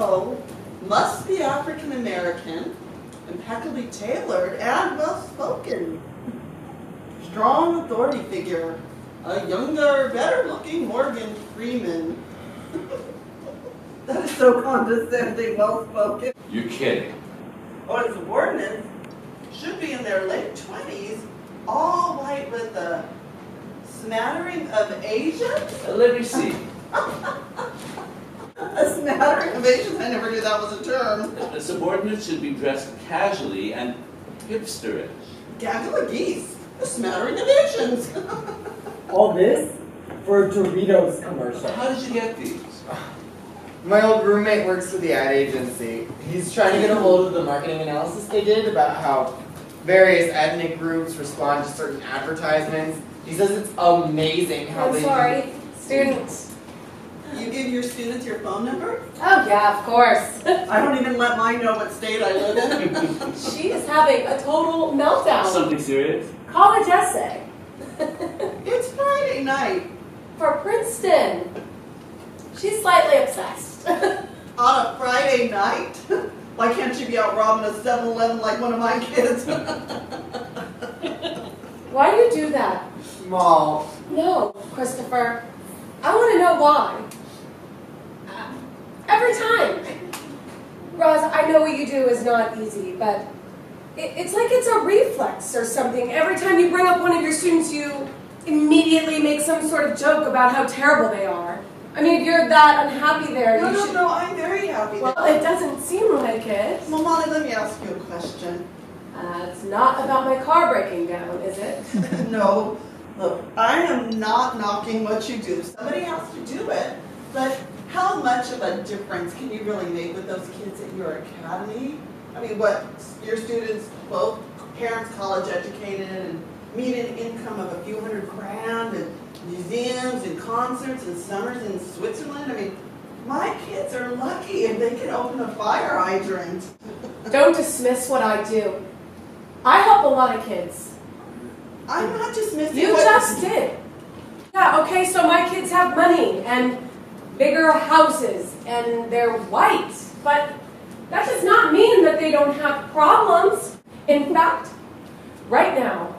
So, must be African American, impeccably tailored, and well spoken. Strong authority figure. A younger, better looking Morgan Freeman. That is so condescending, well spoken. You're kidding. Oh, his subordinates should be in their late 20s, all white with a smattering of Asians. Let me see. A smattering of Asians? I never knew that was a term. The subordinates should be dressed casually and hipsterish. Gaggle of geese. A smattering of Asians. All this for a Doritos commercial. How did you get these? My old roommate works for the ad agency. He's trying to get a hold of the marketing analysis they did about how various ethnic groups respond to certain advertisements. He says it's amazing how I'm sorry, students. You give your students your phone number? Oh yeah, of course. I don't even let mine know what state I live in. She is having a total meltdown. Something serious? College essay. It's Friday night. For Princeton. She's slightly obsessed. On a Friday night? Why can't you be out robbing a 7-Eleven like one of my kids? Why do you do that? small. No, Christopher. I want to know why. Every time. Roz, I know what you do is not easy, but it's like it's a reflex or something. Every time you bring up one of your students, you immediately make some sort of joke about how terrible they are. I mean, if you're that unhappy there, you should... No, I'm very happy. Well, it doesn't seem like it. Well, Molly, let me ask you a question. It's not about my car breaking down, is it? No. Look, I am not knocking what you do. Somebody has to do it. But how much of a difference can you really make with those kids at your academy? I mean, what, your students, both parents college educated and median income of a few $100,000 and museums and concerts and summers in Switzerland? I mean, my kids are lucky if they can open a fire hydrant. Don't dismiss what I do. I help a lot of kids. I'm not dismissing You just did. Yeah, okay, so my kids have money and bigger houses and they're white, but that does not mean that they don't have problems. In fact, right now,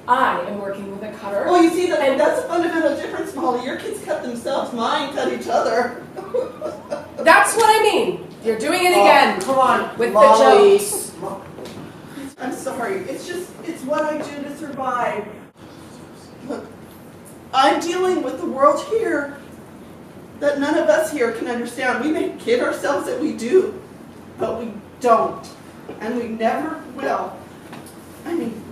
I am working with a cutter. Well, you see, that's a fundamental difference, Molly. Your kids cut themselves, mine cut each other. That's what I mean. You're doing it again. Come on, with Molly. the jokes. I'm sorry. It's what I do to survive. Look, I'm dealing with the world here that none of us here can understand. We may kid ourselves that we do, but we don't. And we never will. I mean,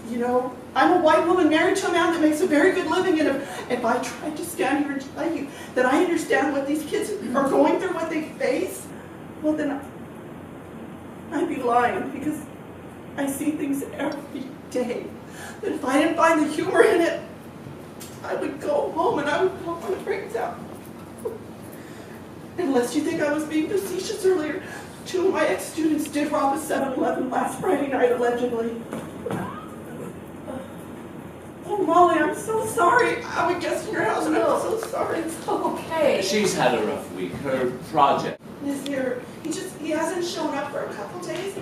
you know, I'm a white woman married to a man that makes a very good living, and if I tried to stand here and tell you that I understand what these kids are going through, what they face, well then I'd be lying, because I see things every day that if I didn't find the humor in it, I would go home and I would put my brains out. Unless you think I was being facetious earlier, 2 of my ex-students did rob a 7-Eleven last Friday night, allegedly. Oh, Molly, I'm so sorry. I would guess in your house, and I'm so sorry. It's okay. She's had a rough week. Her project. Is here? He hasn't shown up for a couple days,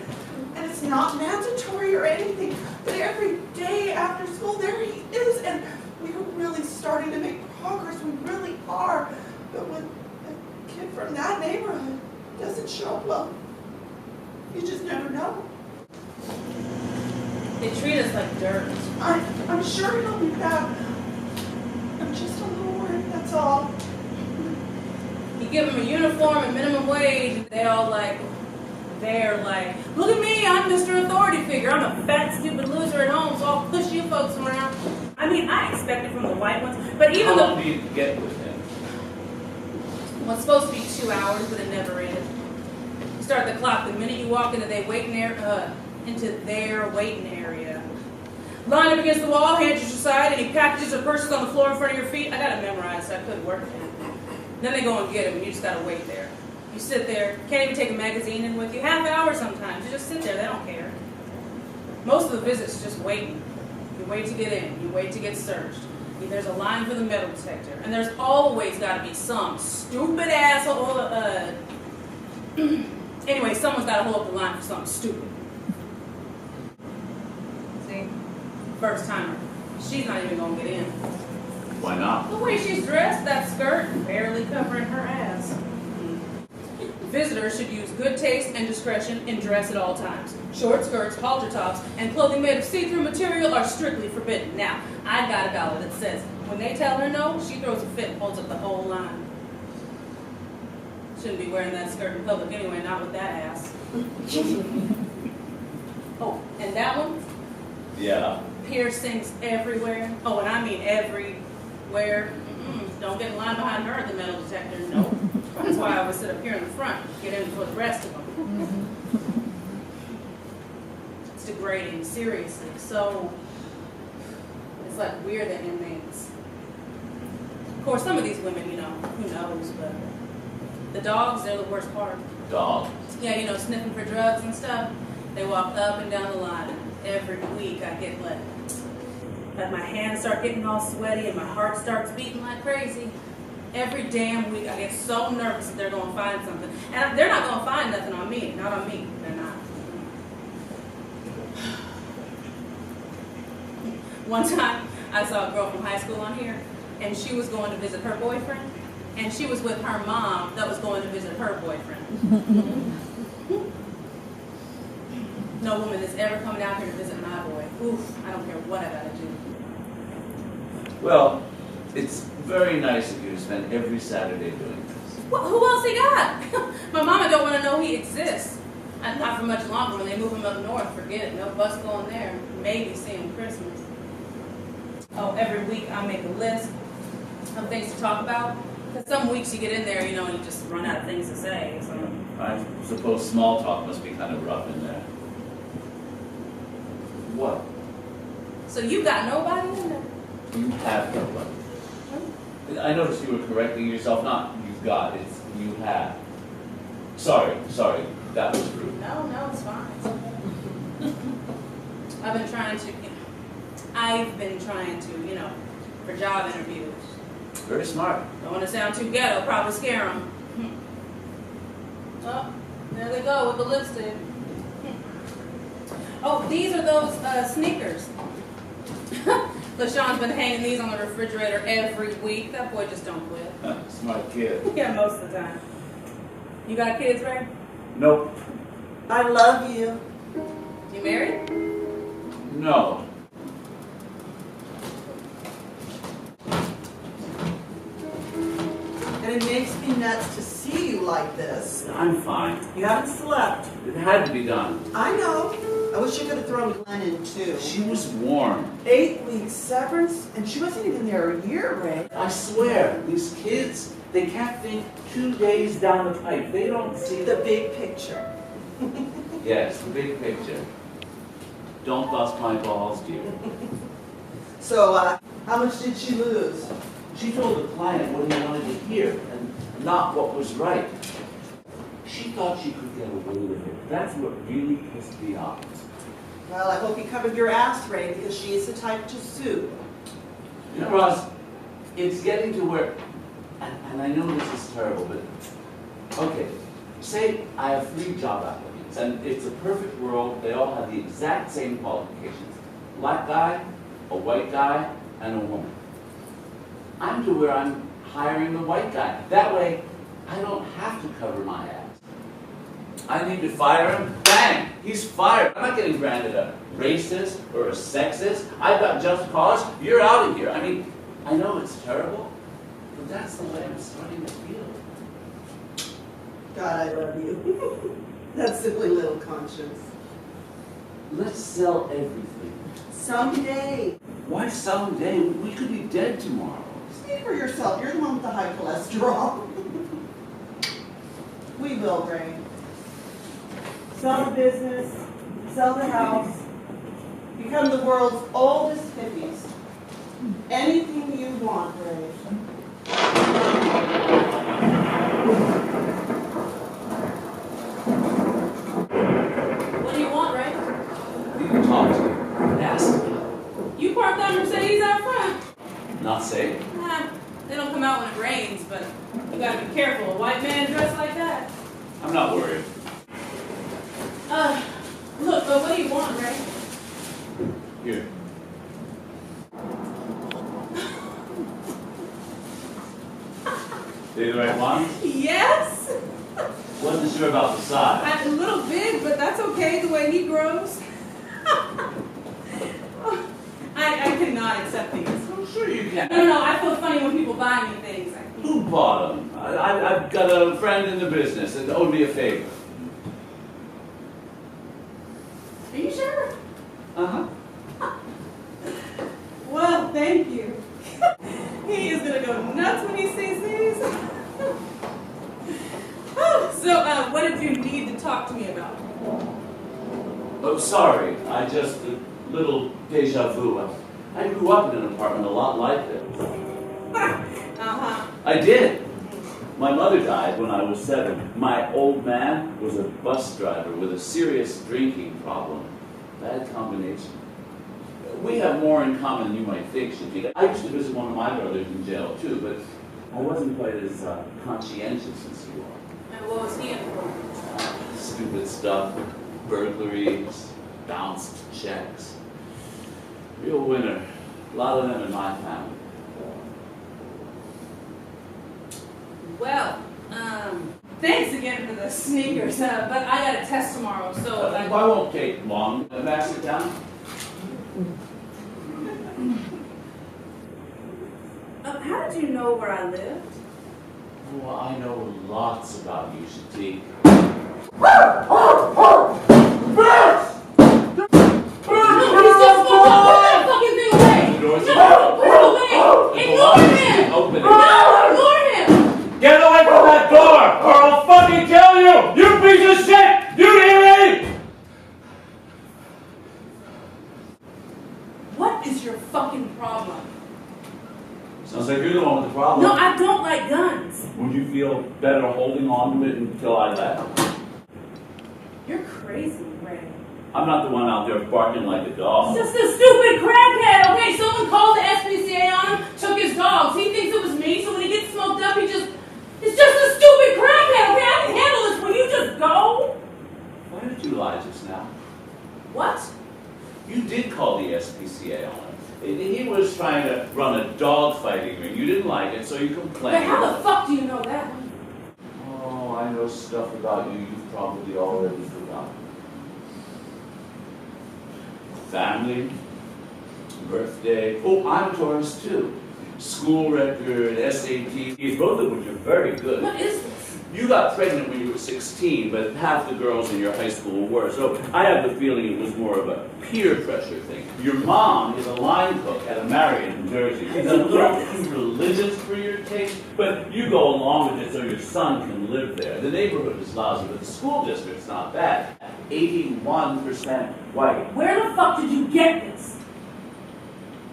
and it's not mandatory or anything. But every day after school, there he is, and we are really starting to make progress. We really are. But when a kid from that neighborhood doesn't show up, well, you just never know. They treat us like dirt. I'm sure he'll be back. I'm just a little worried, that's all. You give them a uniform and minimum wage, they're like, look at me, I'm Mr. Authority Figure. I'm a fat, stupid loser at home, so I'll push you folks around. I mean, I expect it from the white ones, but even How long do you get with him? well, it's supposed to be 2 hours, but it never is. You start the clock the minute you walk into their waiting area. Line up against the wall, hands you to your side, any packages or purses on the floor in front of your feet. I got it memorized, so I couldn't work it. Then they go and get them, and you just gotta wait there. You sit there, can't even take a magazine in with you. Half hour sometimes. You just sit there, they don't care. Most of the visits just waiting. You wait to get in, you wait to get searched. There's a line for the metal detector, and there's always got to be some stupid asshole. Anyway, someone's got to hold up the line for something stupid. See? First timer. She's not even going to get in. Why not? The way she's dressed, that skirt barely covering her ass. Visitors should use good taste and discretion in dress at all times. Short skirts, halter tops, and clothing made of see-through material are strictly forbidden. Now, I've got a ballot that says, when they tell her no, she throws a fit and holds up the whole line. Shouldn't be wearing that skirt in public anyway, not with that ass. Oh, and that one? Yeah. Piercings everywhere. Oh, and I mean everywhere. Don't get in line behind her at the metal detector. Nope. That's why I always sit up here in the front, get in before the rest of them. It's degrading, seriously. So, it's like we're the inmates. Of course, some of these women, you know, who knows, but the dogs, they're the worst part. Dog. Yeah, you know, sniffing for drugs and stuff. They walk up and down the line. Every week I get like my hands start getting all sweaty and my heart starts beating like crazy. Every damn week I get so nervous that they're going to find something. And they're not going to find nothing on me. Not on me. They're not. One time I saw a girl from high school on here, and she was going to visit her boyfriend, and she was with her mom that was going to visit her boyfriend. No woman is ever coming out here to visit my boy. Oof, I don't care what I gotta do. Well, it's very nice of you to spend every Saturday doing this. Well, who else he got? My mama don't want to know he exists. And not for much longer. When they move him up north, forget it. No bus going there. Maybe see him Christmas. Oh, every week I make a list of things to talk about. Because some weeks you get in there, you know, and you just run out of things to say. So. I suppose small talk must be kind of rough in there. What? So you got nobody in there? You have nobody. I noticed you were correcting yourself. Not you've got, it's you have. Sorry, that was rude. No, it's fine. It's okay. I've been trying to, you know, for job interviews. Very smart. Don't want to sound too ghetto, probably scare them. Oh, there they go with the lipstick. Oh, these are those sneakers. LaShawn's been hanging these on the refrigerator every week. That boy just don't quit. Smart kid. Yeah, most of the time. You got kids, Ray? Nope. I love you. You married? No. And it makes me nuts to see you like this. I'm fine. You haven't slept. It had to be done. I know. I wish you could have thrown Glenn in too. She was warm. 8 weeks severance, and she wasn't even there a year, Ray. I swear, these kids, they can't think 2 days down the pipe. They don't see The big picture. Yes, the big picture. Don't bust my balls, dear. So, how much did she lose? She told the client what he wanted to hear and not what was right. She thought she could get away with it. That's what really pissed me off. Well, I hope you covered your ass, Ray, because she is the type to sue. You know, Ross, it's getting to where, and I know this is terrible, but, okay, say I have 3 job applicants, and it's a perfect world, they all have the exact same qualifications. Black guy, a white guy, and a woman. I'm to where I'm hiring the white guy. That way, I don't have to cover my ass. I need to fire him, bang, he's fired. I'm not getting branded a racist or a sexist. I've got just cause, you're out of here. I mean, I know it's terrible, but that's the way I'm starting to feel. God, I love you. That's simply little conscience. Let's sell everything. Someday. Why someday? We could be dead tomorrow. Speak for yourself. You're the one with the high cholesterol. We will, Ray. Sell the business, sell the house, become the world's oldest hippies. Anything you want, Ray. What do you want, Ray? You can talk to him. Ask him. You parked that Mercedes out front. Not safe? Nah, they don't come out when it rains, but you gotta be careful. A white man dressed like that. I'm not worried. Look, but what do you want, Ray? Here. They the right one? Yes? Wasn't sure about the size. I'm a little big, but that's okay the way he grows. I cannot accept these. I'm sure you can. No, I feel funny when people buy me things. Who bought them? I've got a friend in the business that owed me a favor. Are you sure? Uh-huh. Well, thank you. He is gonna go nuts when he sees these. So, what did you need to talk to me about? Oh, sorry. I just a little deja vu. I grew up in an apartment a lot like this. Uh-huh. I did. My mother died when I was 7. My old man was a bus driver with a serious drinking problem. Bad combination. We have more in common than you might think, Shafiq. I used to visit one of my brothers in jail too, but I wasn't quite as conscientious as you are. And what was he in for? Stupid stuff, burglaries, bounced checks. Real winner. A lot of them in my family. Well, thanks again for the sneakers, but I got a test tomorrow, so... I won't take long. Pass it down. How did you know where I lived? Oh, I know lots about you, Shafiq. Open it. No, ignore him! Get away from that door, or I'll fucking kill you! You piece of shit! You hear me? What is your fucking problem? Sounds like you're the one with the problem. No, I don't like guns. Would you feel better holding on to it until I left? You're crazy, Ray. I'm not the one out there barking like a dog. It's just a stupid crackhead, okay? Someone called the SPCA on him, took his dogs. He thinks it was me, so when he gets smoked up, it's just a stupid crackhead, okay? I can handle this. Will you just go? Why did you lie just now? What? You did call the SPCA on him. He was trying to run a dog fighting ring. You didn't like it, so you complained. But how the fuck do you know that? Oh, I know stuff about you you've probably already forgotten. Family, birthday. Oh, I'm Taurus too. School record, SATs, both of which are very good. What is this? You got pregnant when you were 16, but half the girls in your high school were. So I have the feeling it was more of a peer pressure thing. Your mom is a line cook at a Marriott in Jersey. She's a little too religious for your taste, but you go along with it so your son can live there. The neighborhood is lousy, but the school district's not bad. 81% white. Where the fuck did you get this?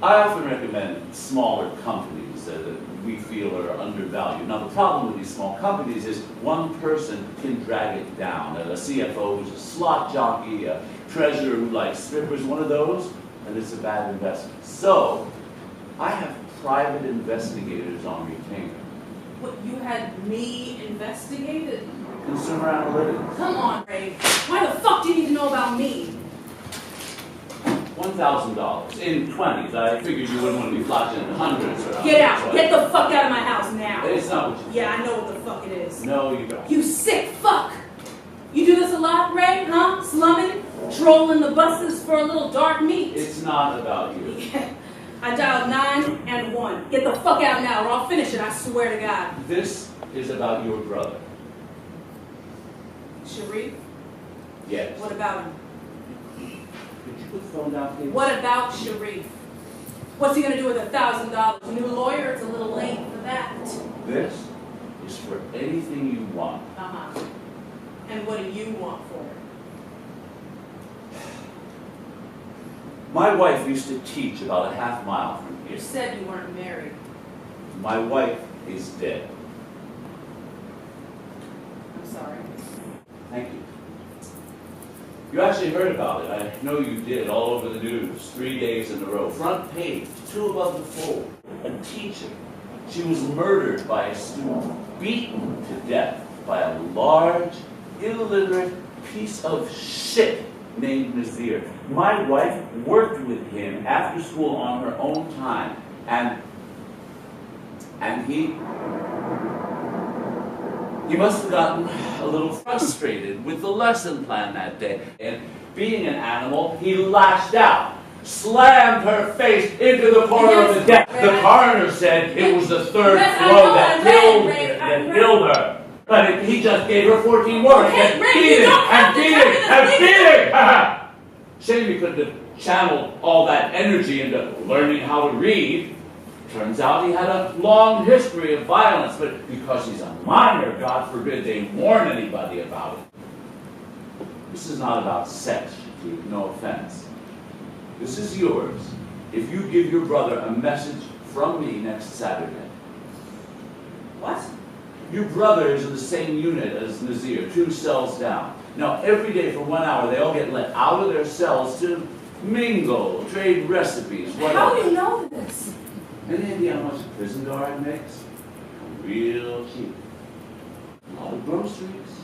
I often recommend smaller companies that we feel are undervalued. Now, the problem with these small companies is one person can drag it down. A CFO who's a slot jockey, a treasurer who likes strippers, one of those, and it's a bad investment. So, I have private investigators on retainer. What, you had me investigated? Consumer analytics. Come on, Ray. Why the fuck do you need to know about me? $1,000 in 20s. I figured you wouldn't want to be flashing in hundreds or Get out. so Get the fuck out of my house now. It's not what you Yeah, I know what the fuck it is. No, you don't. You sick fuck. You do this a lot, Ray, huh? Slumming? Trolling the buses for a little dark meat? It's not about you. Yeah. I dialed 9 and 1. Get the fuck out now or I'll finish it, I swear to God. This is about your brother. Sharif? Yes. What about him? Could you put the phone down, please? What about Sharif? What's he gonna do with $1,000? New lawyer? It's a little late for that. This is for anything you want. Uh-huh. And what do you want for it? My wife used to teach about a half mile from You here. said you weren't married. My wife is dead. I'm sorry. Thank you. You actually heard about it. I know you did, all over the news, 3 days in a row. Front page, 2 above the fold. A teacher. She was murdered by a student, beaten to death by a large, illiterate piece of shit named Nazir. My wife worked with him after school on her own time, and he must have gotten a little frustrated with the lesson plan that day. And being an animal, he lashed out, slammed her face into the corner of the desk. The coroner said it was the third blow that killed her. But he just gave her 14 more and beat it. Shame he couldn't have channeled all that energy into learning how to read. Turns out he had a long history of violence, but because he's a minor, God forbid they warn anybody about it. This is not about sex, Chief, no offense. This is yours if you give your brother a message from me next Saturday. What? Your brother is in the same unit as Nazir, 2 cells down. Now, every day for 1 hour, they all get let out of their cells to mingle, trade recipes, whatever. How do you know this? Any idea how much a prison guard makes? Real cheap. A lot of groceries.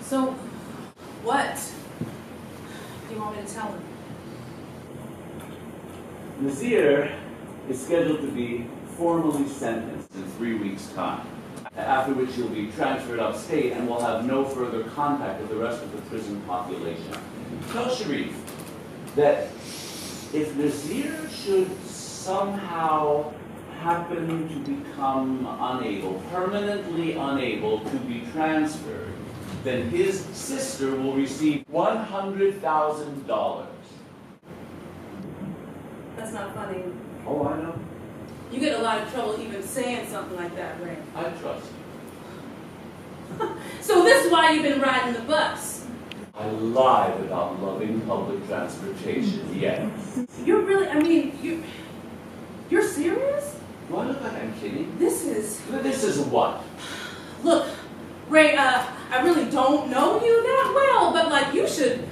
So, what do you want me to tell him? Nazir is scheduled to be formally sentenced in 3 weeks' time, after which he'll be transferred upstate and will have no further contact with the rest of the prison population. Tell Sharif that if Nazir should somehow happen to become permanently unable to be transferred, then his sister will receive $100,000. That's not funny. Oh, I know. You get a lot of trouble even saying something like that, Ray. I trust you. So this is why you've been riding the bus. I lied about loving public transportation, yes. You're really, you're serious? Do I look like I'm kidding? This is what? Look, Ray, I really don't know you that well, but you should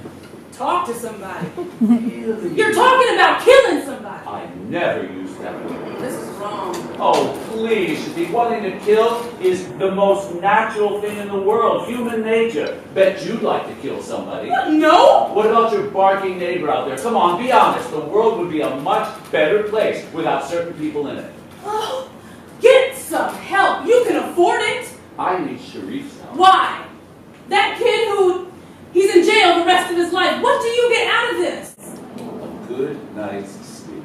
talk to somebody. Really? You're talking about killing somebody. I never use that word. This is wrong. Oh, please, Shafiq, wanting to kill is the most natural thing in the world. Human nature. Bet you'd like to kill somebody. No! What about your barking neighbor out there? Come on, be honest. The world would be a much better place without certain people in it. Oh, get some help. You can afford it. I need Sharif's help. Why? That kid he's in jail the rest of his life. What do you get out of this? A good night's sleep.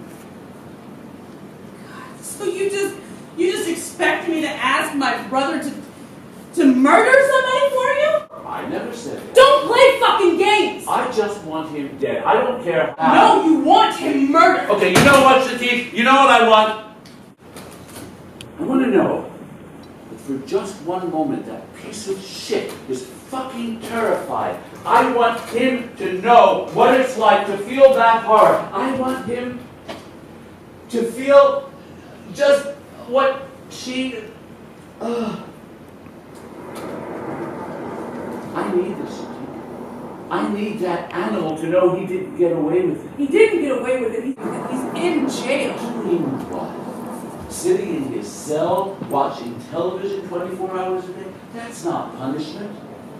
So you just expect me to ask my brother to murder somebody for you? I never said that. Don't play fucking games! I just want him dead. I don't care how. No, you want him murdered! Okay, you know what, Shatif? You know what I want? I want to know that for just one moment that piece of shit is fucking terrified. I want him to know what it's like to feel that hard. I want him to feel just what she... I need this. I need that animal to know he didn't get away with it. He didn't get away with it. He's in jail. Doing what? Sitting in his cell, watching television 24 hours a day? That's not punishment.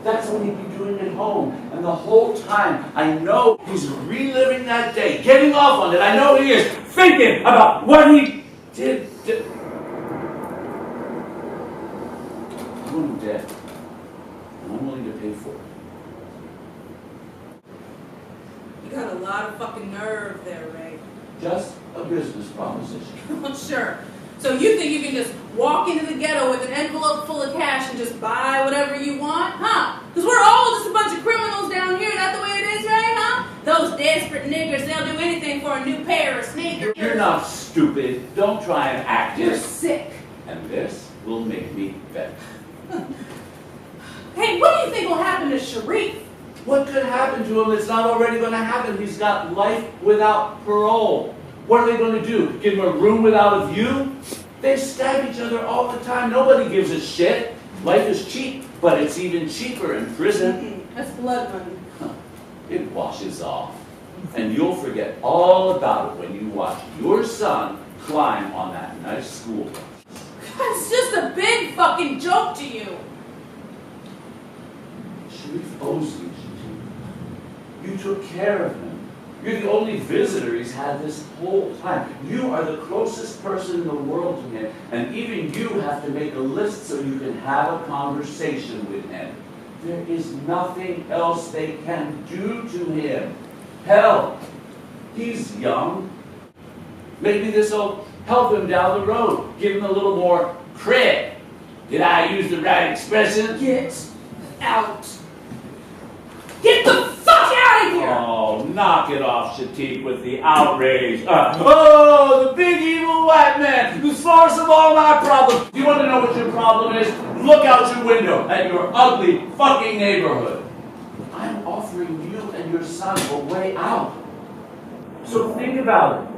That's what he'd be doing at home. And the whole time, I know he's reliving that day, getting off on it. I know he is thinking about what he did. I want him dead. And I'm willing to pay for it. You got a lot of fucking nerve there, Ray. Just a business proposition. Sure. So you think you can just walk into the ghetto with an envelope full of cash and just buy whatever you want? Huh? Because we're all just a bunch of criminals down here. That's the way it is, right? Huh? Those desperate niggers, they'll do anything for a new pair of sneakers. You're not stupid. Don't try and act You're it. sick. And this will make me better. Hey, what do you think will happen to Sharif? What could happen to him that's not already going to happen? He's got life without parole. What are they going to do? Give him a room without a view? They stab each other all the time. Nobody gives a shit. Life is cheap, but it's even cheaper in prison. That's blood money. It washes off. And you'll forget all about it when you watch your son climb on that nice school bus. It's just a big fucking joke to you. Sharif owes you, Shatif. You took care of him. You're the only visitor he's had this whole time. You are the closest person in the world to him, and even you have to make a list so you can have a conversation with him. There is nothing else they can do to him. Hell, he's young. Maybe this will help him down the road, give him a little more cred. Did I use the right expression? Get out. Get the fuck out of here! Oh, knock it off, Shatik, with the outrage. Oh, the big evil white man, the source of all my problems. Do you want to know what your problem is? Look out your window at your ugly fucking neighborhood. I'm offering you and your son a way out. So think about it.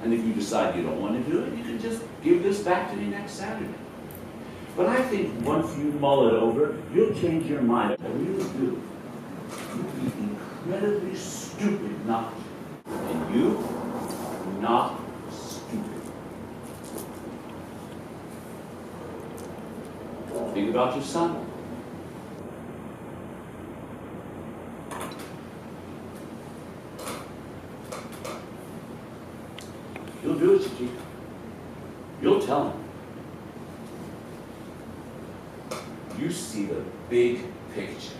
And if you decide you don't want to do it, you can just give this back to me next Saturday. But I think once you mull it over, you'll change your mind. I really do. You'd be incredibly stupid not to. And you, not stupid. Think about your son. You'll do it, Shatik. You'll tell him. You see the big picture.